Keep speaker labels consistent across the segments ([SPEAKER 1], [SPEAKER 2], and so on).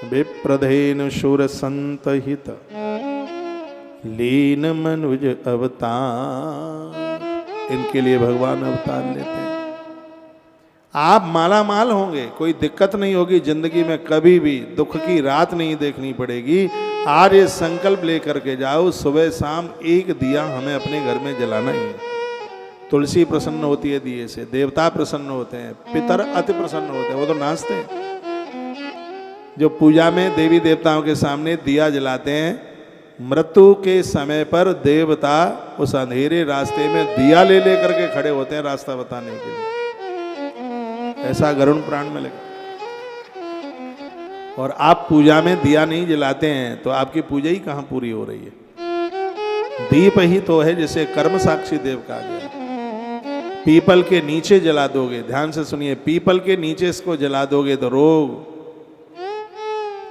[SPEAKER 1] विप्रधेनु शूर संत हित लीन मनुज अवतार। इनके लिए भगवान अवतार लेते हैं। आप माला माल होंगे, कोई दिक्कत नहीं होगी जिंदगी में, कभी भी दुख की रात नहीं देखनी पड़ेगी। आज ये संकल्प लेकर के जाओ, सुबह शाम एक दिया हमें अपने घर में जलाना ही है। तुलसी प्रसन्न होती है दिए से, देवता प्रसन्न होते हैं, पितर अति प्रसन्न होते हैं, वो तो नाचते हैं। जो पूजा में देवी देवताओं के सामने दिया जलाते हैं, मृत्यु के समय पर देवता उस अंधेरे रास्ते में दिया ले लेकर के खड़े होते हैं रास्ता बताने के लिए। ऐसा गरुड़ पुराण में लिखा। और आप पूजा में दिया नहीं जलाते हैं तो आपकी पूजा ही कहां पूरी हो रही है। दीप ही तो है जिसे कर्म साक्षी देव कहा गया। पीपल के नीचे जला दोगे, ध्यान से सुनिए, पीपल के नीचे इसको जला दोगे तो रोग,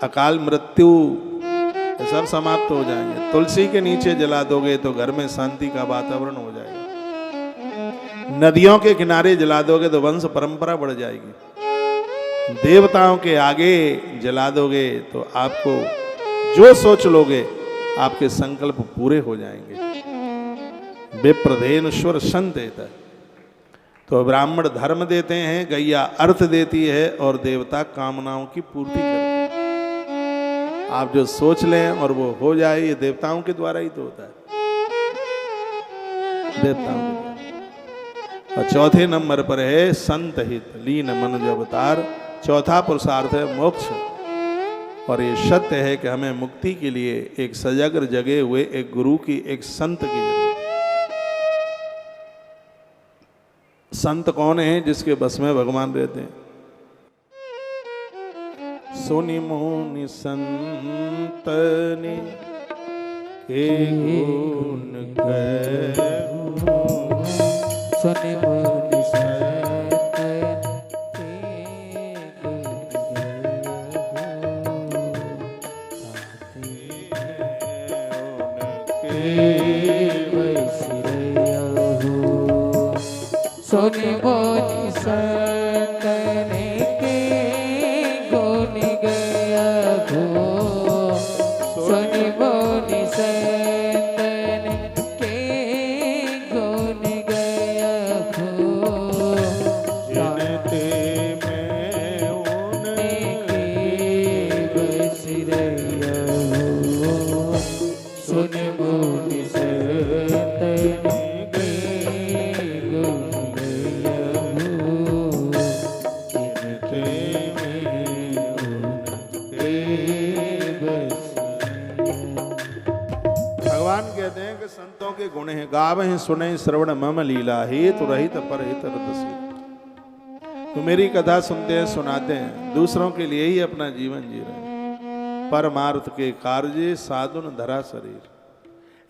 [SPEAKER 1] अकाल मृत्यु ये सब समाप्त हो जाएंगे। तुलसी के नीचे जला दोगे तो घर में शांति का वातावरण हो जाएगा। नदियों के किनारे जला दोगे तो वंश परंपरा बढ़ जाएगी। देवताओं के आगे जला दोगे तो आपको जो सोच लोगे आपके संकल्प पूरे हो जाएंगे। विप्रधेनुश्वर शन देता है तो ब्राह्मण धर्म देते हैं, गैया अर्थ देती है और देवता कामनाओं की पूर्ति करते हैं। आप जो सोच लें और वो हो जाए, ये देवताओं के द्वारा ही तो होता है, देवताओं के द्वारा। और चौथे नंबर पर है संत हित लीन मनुज अवतार। चौथा पुरुषार्थ है मोक्ष। और ये सत्य है कि हमें मुक्ति के लिए एक सजग जगे हुए एक गुरु की, एक संत की जरूरत है। संत कौन है? जिसके बस में भगवान रहते हैं। सुनि मुनि संतनि के गुण कहूं,
[SPEAKER 2] सुनि मुनि सुनि मुनि संतन के गुण गाहू, सुनि मुनि संतन के गुण गाहू।
[SPEAKER 1] जिनते में उनके
[SPEAKER 2] बस रहूं, सुनि मुनि संतन के गुण
[SPEAKER 1] कहते हैं कि संतों के गुण हैं। गावहि सुनहि श्रवण मम लीला, हेतु रहित परहित रतसी। तो मेरी कथा सुनते हैं, सुनाते हैं, दूसरों के लिए ही अपना जीवन जी रहे हैं। परमार्थ के कार्य साधुन धरा शरीर।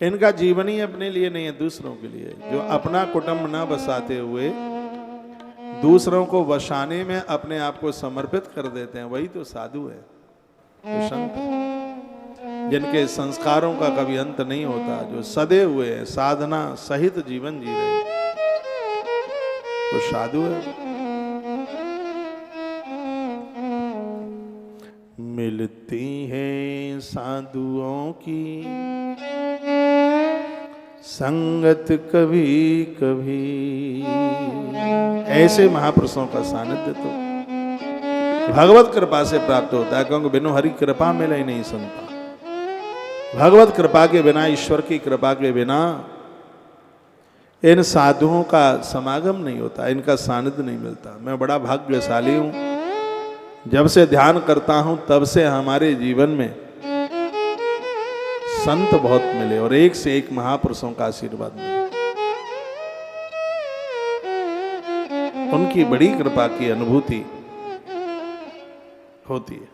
[SPEAKER 1] इनका जीवन ही अपने लिए नहीं है, दूसरों के लिए। जो अपना कुटुंब न बसाते हुए दूसरों को बसाने में अपने आप को समर्पित कर देते हैं, वही तो साधु है, तो संत है। जिनके संस्कारों का कभी अंत नहीं होता, जो सदे हुए हैं, साधना सहित जीवन जी रहे हैं, तो साधु है। मिलती है साधुओं की संगत कभी कभी, ऐसे महापुरुषों का सानिध्य तो भगवत कृपा से प्राप्त होता है, क्योंकि बिनु हरि कृपा मिले ही नहीं संता। भगवत कृपा के बिना, ईश्वर की कृपा के बिना इन साधुओं का समागम नहीं होता, इनका सानिध्य नहीं मिलता। मैं बड़ा भाग्यशाली हूं, जब से ध्यान करता हूं तब से हमारे जीवन में संत बहुत मिले और एक से एक महापुरुषों का आशीर्वाद मिले। उनकी बड़ी कृपा की अनुभूति होती है।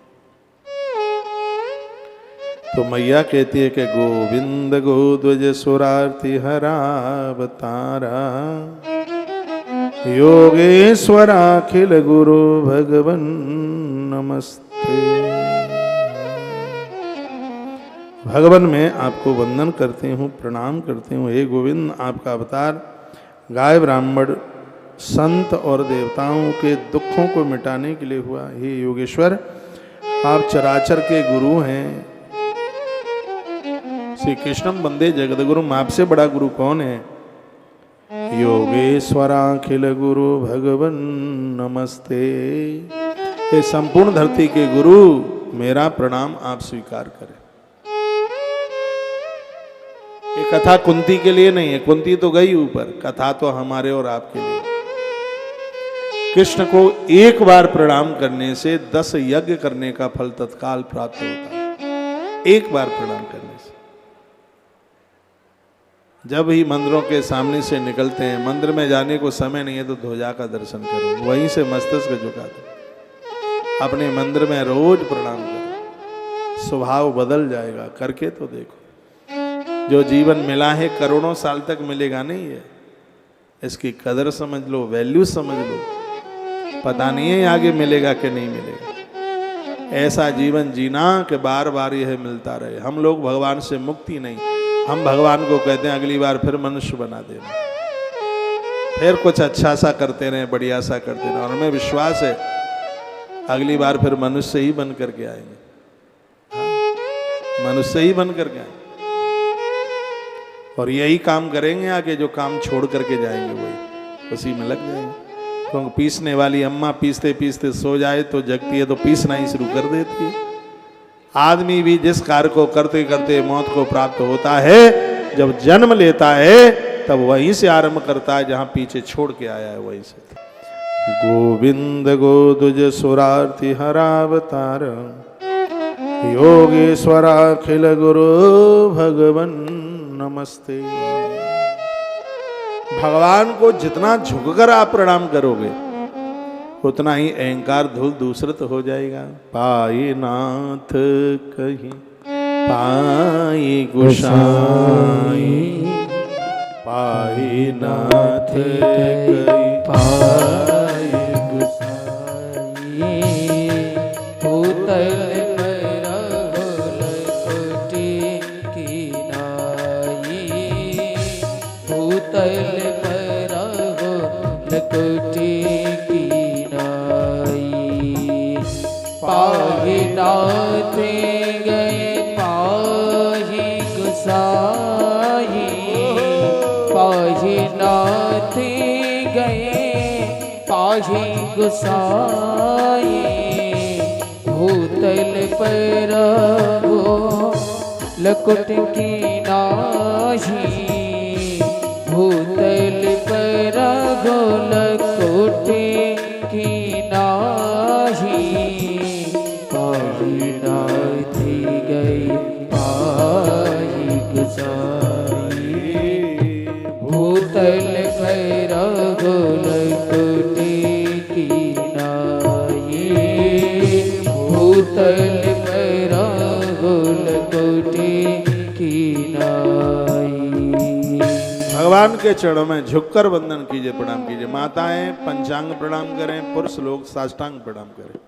[SPEAKER 1] तो मैया कहती है कि गोविंद गोध्वज सुरार्ति हरावतारा, योगेश्वराखिल गुरु भगवन नमस्ते। भगवान मैं आपको वंदन करती हूँ, प्रणाम करती हूँ। हे गोविंद, आपका अवतार गाय ब्राह्मण संत और देवताओं के दुखों को मिटाने के लिए हुआ। हे योगेश्वर, आप चराचर के गुरु हैं। श्री कृष्णम वंदे जगद्गुरु, आपसे बड़ा गुरु कौन है? योगेश्वराखिल गुरु भगवन नमस्ते। ये संपूर्ण धरती के गुरु, मेरा प्रणाम आप स्वीकार करें। ये कथा कुंती के लिए नहीं है, कुंती तो गई ऊपर, कथा तो हमारे और आपके लिए। कृष्ण को एक बार प्रणाम करने से 10 यज्ञ करने का फल तत्काल प्राप्त होता है, एक बार प्रणाम करने से। जब ही मंदिरों के सामने से निकलते हैं, मंदिर में जाने को समय नहीं है तो ध्वजा का दर्शन करो, वहीं से मस्तक झुका दो, अपने मंदिर में रोज प्रणाम करो, स्वभाव बदल जाएगा। करके तो देखो। जो जीवन मिला है करोड़ों साल तक मिलेगा नहीं है, इसकी कदर समझ लो, वैल्यू समझ लो। पता नहीं है आगे मिलेगा कि नहीं मिलेगा। ऐसा जीवन जीना कि बार बार यह मिलता रहे। हम लोग भगवान से मुक्ति नहीं, हम भगवान को कहते हैं अगली बार फिर मनुष्य बना देना, फिर कुछ अच्छा सा करते रहे, बढ़िया सा करते रहे। और हमें विश्वास है अगली बार फिर मनुष्य ही बन करके आएंगे, मनुष्य ही बन करके आएंगे और यही काम करेंगे आगे। जो काम छोड़ करके जाएंगे वही उसी में लग जाएंगे। क्योंकि पीसने वाली अम्मा पीसते पीसते सो जाए तो जगती है तो पीसना ही शुरू कर देती है। आदमी भी जिस कार्य को करते करते मौत को प्राप्त होता है, जब जन्म लेता है तब वहीं से आरंभ करता है जहां पीछे छोड़ के आया है वहीं से। गोविंद गोदुज सुरार्ति हरावतार, योगेश्वराखिल गुरु भगवन नमस्ते। भगवान को जितना झुककर आप प्रणाम करोगे उतना ही अहंकार धूल दूसरत हो जाएगा। पाए नाथ कहीं पाए गोसाई, पाए नाथ कहीं
[SPEAKER 2] पाए गोसाई। भूतल पर कोटि की नाई, भूतल पर कोटि की नाई। पाहि नाथ गए पाहि गोसाई, पाहि नाथ गए पाहि गोसाई। भूतल पर लकुट की नाही, भूतल पर लकुट की नाही। पाहि नाथ गए पाहि गोसाई, भूतल पर लकुट की नाई, भूतल पर लकुट की नाई।
[SPEAKER 1] भगवान के चरणों में झुककर वंदन कीजिए, प्रणाम कीजिए। माताएं पंचांग प्रणाम करें, पुरुष लोग साष्टांग प्रणाम करें।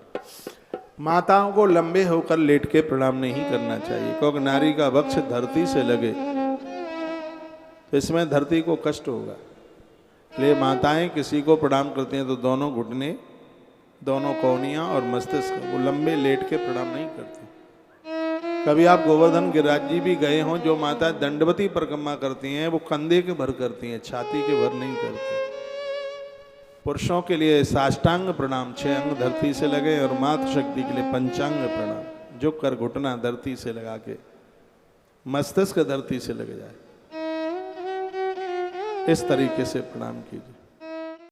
[SPEAKER 1] माताओं को लंबे होकर लेट के प्रणाम नहीं करना चाहिए, क्योंकि नारी का वक्ष धरती से लगे तो इसमें धरती को कष्ट होगा। इसलिए माताएं किसी को प्रणाम करती हैं तो दोनों घुटने, दोनों कोहनियां और मस्तिष्क, वो लंबे लेट के प्रणाम नहीं करती। कभी आप गोवर्धन गिरिराज जी भी गए हों, जो माता दंडवती परिक्रमा करती हैं वो कंधे के भर करती हैं, छाती के भर नहीं करती। पुरुषों के लिए साष्टांग प्रणाम 6 अंग धरती से लगे और मातृ शक्ति के लिए पंचांग प्रणाम, झुक कर घुटना धरती से लगा के मस्तिष्क धरती से लग जाए, इस तरीके से प्रणाम कीजिए।